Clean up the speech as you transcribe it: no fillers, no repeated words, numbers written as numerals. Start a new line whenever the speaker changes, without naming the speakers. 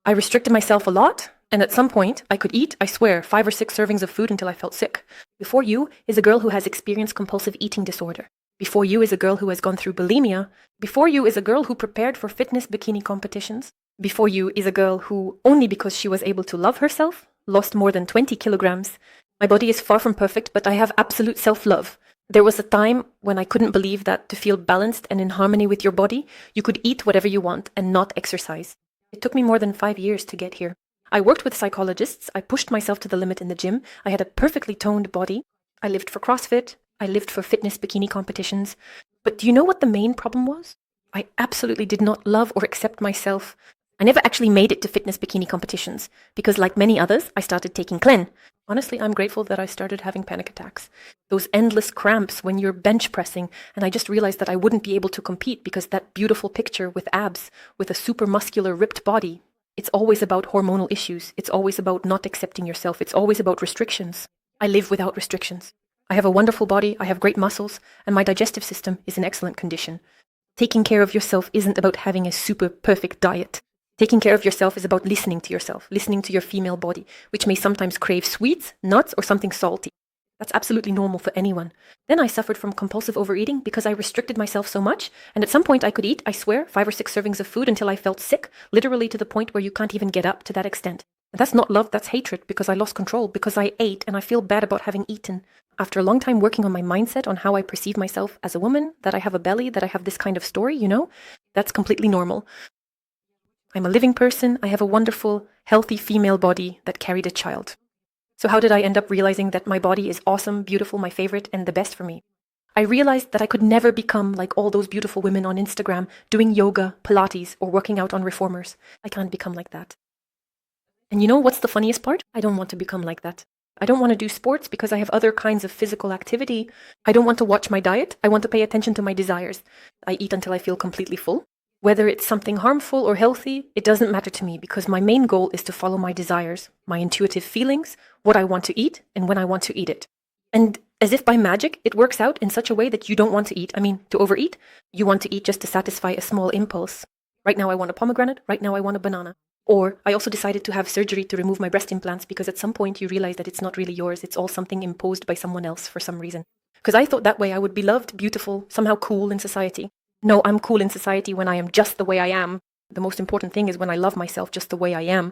I restricted myself a lot, and at some point, I could eat, I swear, 5 or 6 servings of food until I felt sick. Before you is a girl who has experienced compulsive eating disorder. Before you is a girl who has gone through bulimia. Before you is a girl who prepared for fitness bikini competitions. Before you is a girl who, only because she was able to love herself, lost more than 20 kilograms. My body is far from perfect, but I have absolute self-love. There was a time when I couldn't believe that to feel balanced and in harmony with your body, you could eat whatever you want and not exercise. It took me more than 5 years to get here. I worked with psychologists, I pushed myself to the limit in the gym, I had a perfectly toned body, I lived for CrossFit, I lived for fitness bikini competitions. But do you know what the main problem was? I absolutely did not love or accept myself. I never actually made it to fitness bikini competitions because, like many others, I started taking Clen. Honestly, I'm grateful that I started having panic attacks. Those endless cramps when you're bench pressing, and I just realized that I wouldn't be able to compete because that beautiful picture with abs, with a super muscular ripped body, it's always about hormonal issues. It's always about not accepting yourself. It's always about restrictions. I live without restrictions. I have a wonderful body, I have great muscles, and my digestive system is in excellent condition. Taking care of yourself isn't about having a super perfect diet. Taking care of yourself is about listening to yourself, listening to your female body, which may sometimes crave sweets, nuts, or something salty. That's absolutely normal for anyone. Then I suffered from compulsive overeating because I restricted myself so much, and at some point I could eat, I swear, 5 or 6 servings of food until I felt sick, literally to the point where you can't even get up to that extent. And that's not love, that's hatred, because I lost control, because I ate and I feel bad about having eaten. After a long time working on my mindset, on how I perceive myself as a woman, that I have a belly, that I have this kind of story, that's completely normal. I'm a living person, I have a wonderful, healthy female body that carried a child. So how did I end up realizing that my body is awesome, beautiful, my favorite, and the best for me? I realized that I could never become like all those beautiful women on Instagram doing yoga, Pilates, or working out on reformers. I can't become like that. And you know what's the funniest part? I don't want to become like that. I don't want to do sports because I have other kinds of physical activity. I don't want to watch my diet. I want to pay attention to my desires. I eat until I feel completely full. Whether it's something harmful or healthy, it doesn't matter to me because my main goal is to follow my desires, my intuitive feelings, what I want to eat, and when I want to eat it. And as if by magic, it works out in such a way that you don't want to eat. To overeat. You want to eat just to satisfy a small impulse. Right now I want a pomegranate, right now I want a banana. Or I also decided to have surgery to remove my breast implants because at some point you realize that it's not really yours, it's all something imposed by someone else for some reason. Because I thought that way I would be loved, beautiful, somehow cool in society. No, I'm cool in society when I am just the way I am. The most important thing is when I love myself just the way I am.